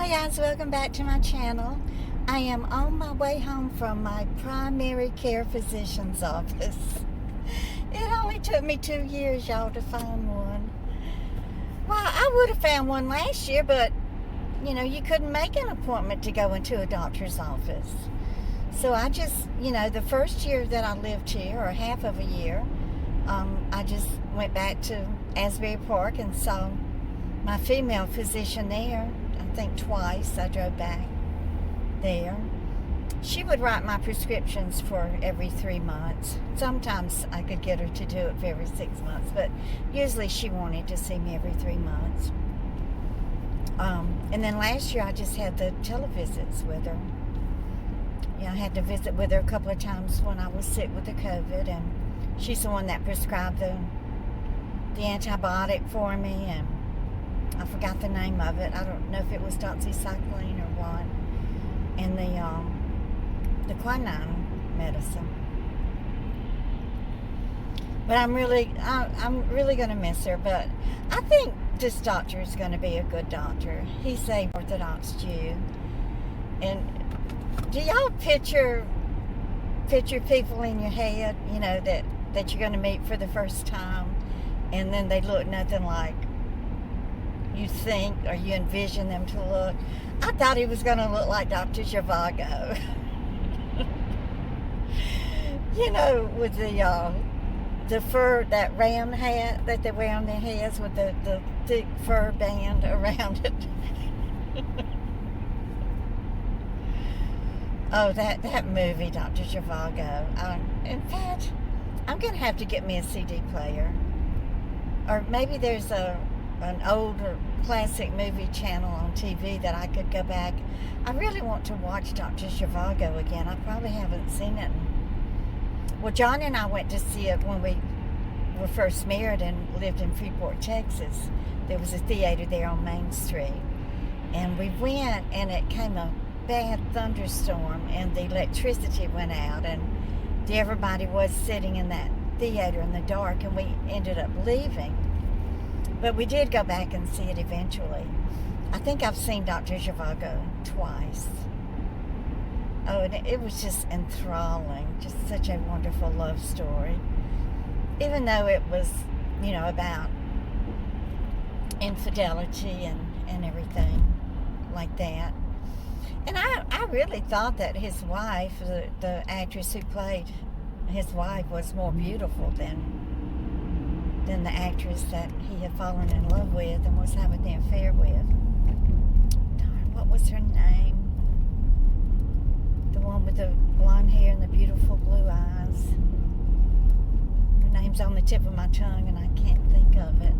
Hi guys, welcome back to my channel. I am on my way home from my primary care physician's office. It only took me 2 years, y'all, to find one. Well, I would have found one last year, but you couldn't make an appointment to go into a doctor's office. So I just, the first year that I lived here, or half of a year, I just went back to Asbury Park and saw my female physician there. I think twice I drove back there. She would write my prescriptions for every 3 months. Sometimes I could get her to do it for every 6 months, but usually she wanted to see me every 3 months. And then last year I just had the televisits with her. I had to visit with her a couple of times when I was sick with the COVID, and she's the one that prescribed the antibiotic for me, and I forgot the name of it. I don't know if it was doxycycline or what. And the quinine medicine. But I'm really going to miss her. But I think this doctor is going to be a good doctor. He's a Orthodox Jew. And do y'all picture people in your head, that you're going to meet for the first time, and then they look nothing like you think or you envision them to look? I thought he was going to look like Dr. Zhivago. With the fur, that round hat that they wear on their heads with the thick fur band around it. Oh, that movie, Dr. Zhivago. In fact, I'm going to have to get me a CD player. Or maybe there's an older classic movie channel on TV that I could go back. I really want to watch Dr. Zhivago again. I probably haven't seen it. Well, John and I went to see it when we were first married and lived in Freeport, Texas. There was a theater there on Main Street. And we went, and it came a bad thunderstorm, and the electricity went out, and everybody was sitting in that theater in the dark, and we ended up leaving. But we did go back and see it eventually. I think I've seen Dr. Zhivago twice. Oh, and it was just enthralling. Just such a wonderful love story. Even though it was, about infidelity and everything like that. And I really thought that his wife, the actress who played his wife, was more beautiful than the actress that he had fallen in love with and was having the affair with. Darn, what was her name? The one with the blonde hair and the beautiful blue eyes. Her name's on the tip of my tongue and I can't think of it.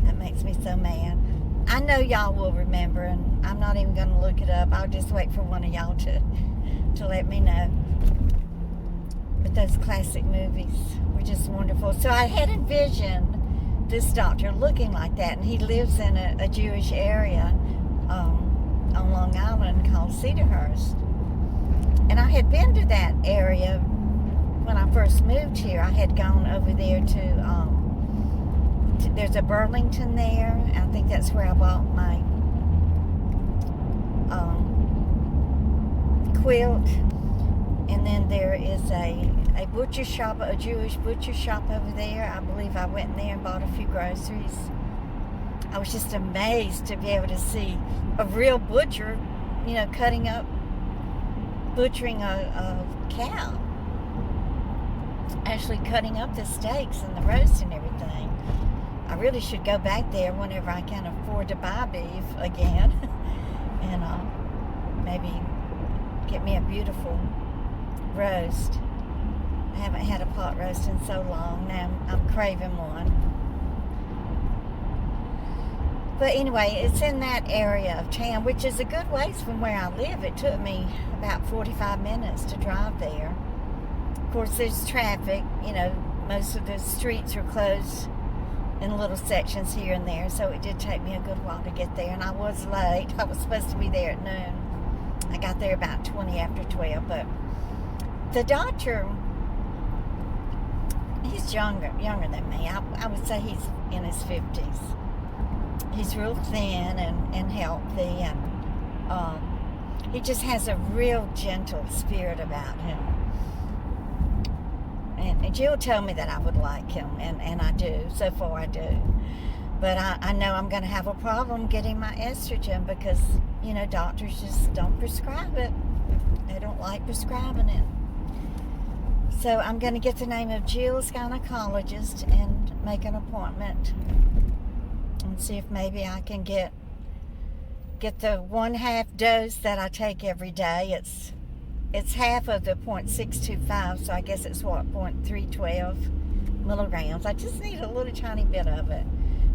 That makes me so mad. I know y'all will remember, and I'm not even going to look it up. I'll just wait for one of y'all to let me know. But those classic movies were just wonderful. So I had envisioned this doctor looking like that, and he lives in a Jewish area on Long Island called Cedarhurst. And I had been to that area when I first moved here. I had gone over there to there's a Burlington there. I think that's where I bought my quilt. And then there is a butcher shop, a Jewish butcher shop over there. I believe I went in there and bought a few groceries. I was just amazed to be able to see a real butcher, butchering a cow. Actually cutting up the steaks and the roast and everything. I really should go back there whenever I can afford to buy beef again. And maybe get me a beautiful roast. I haven't had a pot roast in so long. Now I'm craving one. But anyway, it's in that area of town, which is a good ways from where I live. It took me about 45 minutes to drive there. Of course, there's traffic. Most of the streets are closed in little sections here and there, so it did take me a good while to get there, and I was late. I was supposed to be there at noon. I got there about 20 after 12, but the doctor, he's younger than me. I would say he's in his 50s. he's real thin and healthy, and he just has a real gentle spirit about him. And Jill told me that I would like him, and I do. So far, I do. But I know I'm going to have a problem getting my estrogen because, doctors just don't prescribe it. They don't like prescribing it. So I'm going to get the name of Jill's gynecologist and make an appointment and see if maybe I can get the 1/2 dose that I take every day. It's half of the 0.625, so I guess it's 0.312 milligrams. I just need a little tiny bit of it.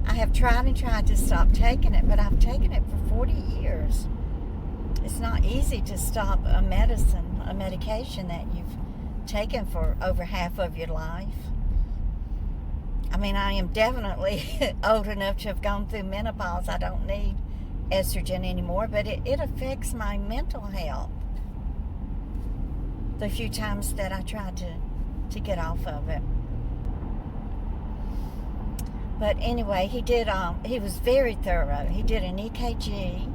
I have tried and tried to stop taking it, but I've taken it for 40 years. It's not easy to stop a medication that you've taken for over half of your life. I mean, I am definitely old enough to have gone through menopause. I don't need estrogen anymore, but it affects my mental health. The few times that I tried to get off of it. But anyway, he was very thorough. He did an EKG,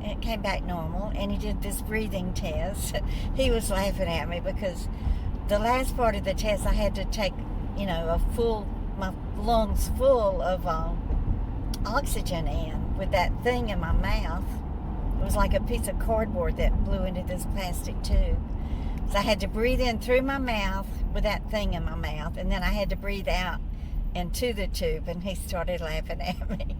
and it came back normal, and he did this breathing test. He was laughing at me because the last part of the test I had to take, my lungs full of oxygen in with that thing in my mouth. It was like a piece of cardboard that blew into this plastic tube. So I had to breathe in through my mouth with that thing in my mouth, and then I had to breathe out into the tube, and he started laughing at me.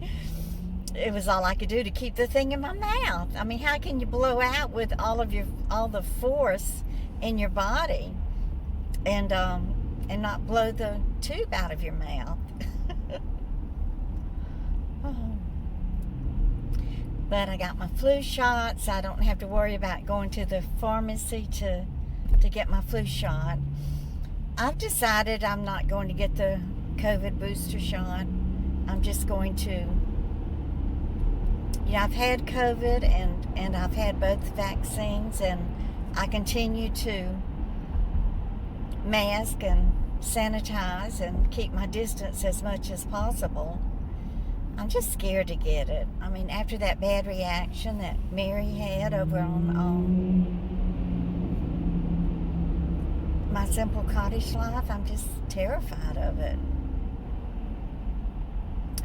It was all I could do to keep the thing in my mouth. I mean, how can you blow out with all the force in your body and not blow the tube out of your mouth? But I got my flu shot, so I don't have to worry about going to the pharmacy to get my flu shot. I've decided I'm not going to get the COVID booster shot. I'm just going to, I've had COVID and I've had both vaccines, and I continue to mask and sanitize and keep my distance as much as possible. I'm just scared to get it. I mean, after that bad reaction that Mary had over on My Simple Cottage Life, I'm just terrified of it.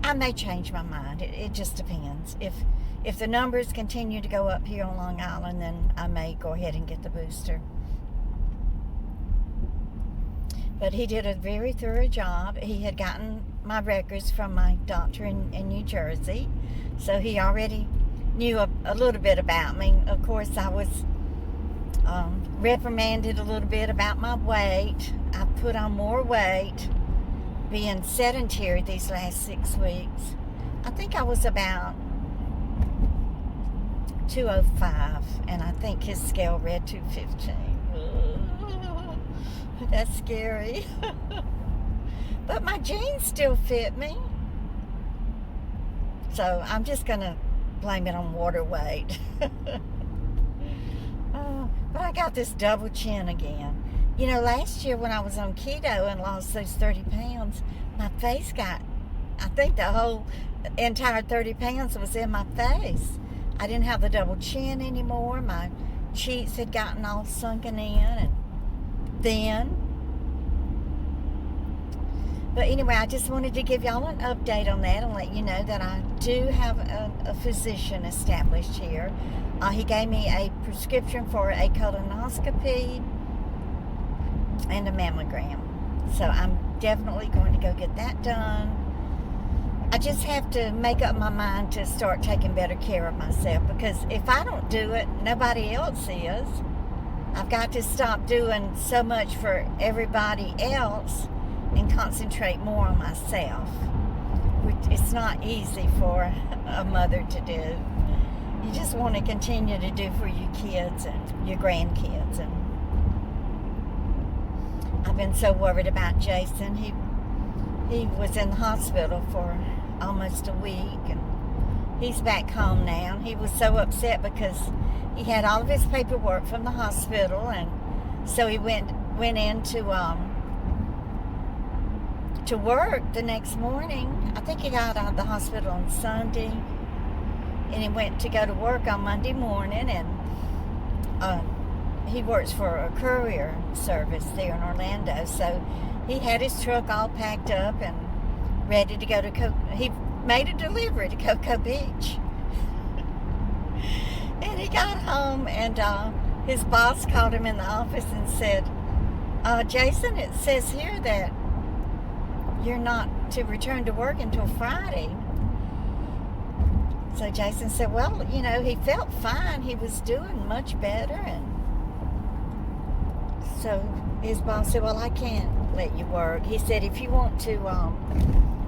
I may change my mind. It just depends. If the numbers continue to go up here on Long Island, then I may go ahead and get the booster. But he did a very thorough job. He had gotten my records from my doctor in New Jersey, so he already knew a little bit about me. Of course, I was reprimanded a little bit about my weight. I put on more weight being sedentary these last 6 weeks. I think I was about 205, and I think his scale read 215. That's scary. But my jeans still fit me. So I'm just going to blame it on water weight. But I got this double chin again. Last year when I was on keto and lost those 30 pounds, my face got, I think the whole entire 30 pounds was in my face. I didn't have the double chin anymore. My cheeks had gotten all sunken in and thin. But anyway, I just wanted to give y'all an update on that and let you know that I do have a physician established here. He gave me a prescription for a colonoscopy and a mammogram. So I'm definitely going to go get that done. I just have to make up my mind to start taking better care of myself, because if I don't do it, nobody else is. I've got to stop doing so much for everybody else and concentrate more on myself, which it's not easy for a mother to do. You just want to continue to do for your kids and your grandkids. And I've been so worried about Jason. He was in the hospital for almost a week, and he's back home now. He was so upset because he had all of his paperwork from the hospital, and so he went into to work the next morning. I think he got out of the hospital on Sunday, and he went to go to work on Monday morning, and he works for a courier service there in Orlando, so he had his truck all packed up and ready to go to he made a delivery to Cocoa Beach. And he got home, and his boss called him in the office and said, Jason, it says here that you're not to return to work until Friday. So Jason said, well, you know, he felt fine. He was doing much better. And so his boss said, well, I can't let you work. He said, if you want to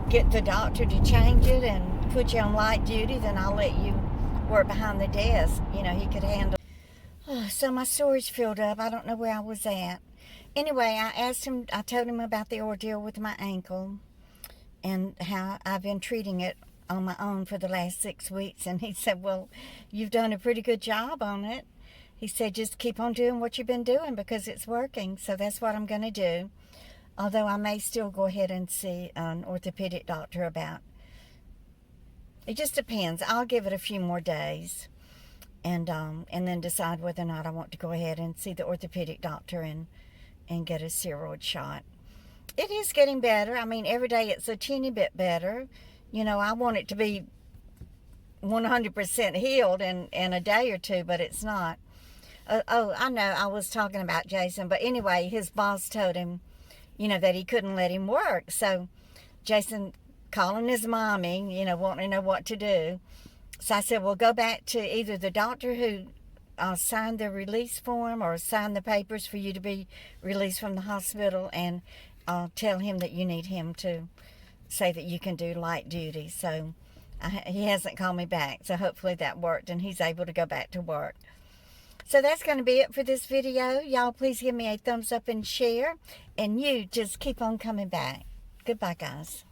get the doctor to change it and put you on light duty, then I'll let you work behind the desk. You know, he could handle. So my storage filled up. I don't know where I was at. Anyway, I told him about the ordeal with my ankle and how I've been treating it on my own for the last 6 weeks. And he said, well, you've done a pretty good job on it. He said, just keep on doing what you've been doing because it's working. So that's what I'm going to do. Although I may still go ahead and see an orthopedic doctor about. It just depends. I'll give it a few more days and then decide whether or not I want to go ahead and see the orthopedic doctor and get a steroid shot. It is getting better. I mean, every day it's a teeny bit better. You know, I want it to be 100% healed in a day or two, but it's not. I know I was talking about Jason, but anyway, his boss told him, you know, that he couldn't let him work. So Jason calling his mommy, you know, wanting to know what to do. So I said, well, go back to either the doctor who signed the release form or signed the papers for you to be released from the hospital, and tell him that you need him to say that you can do light duty. So he hasn't called me back, so hopefully that worked and he's able to go back to work. So that's going to be it for this video. Y'all please give me a thumbs up and share, and you just keep on coming back. Goodbye, guys.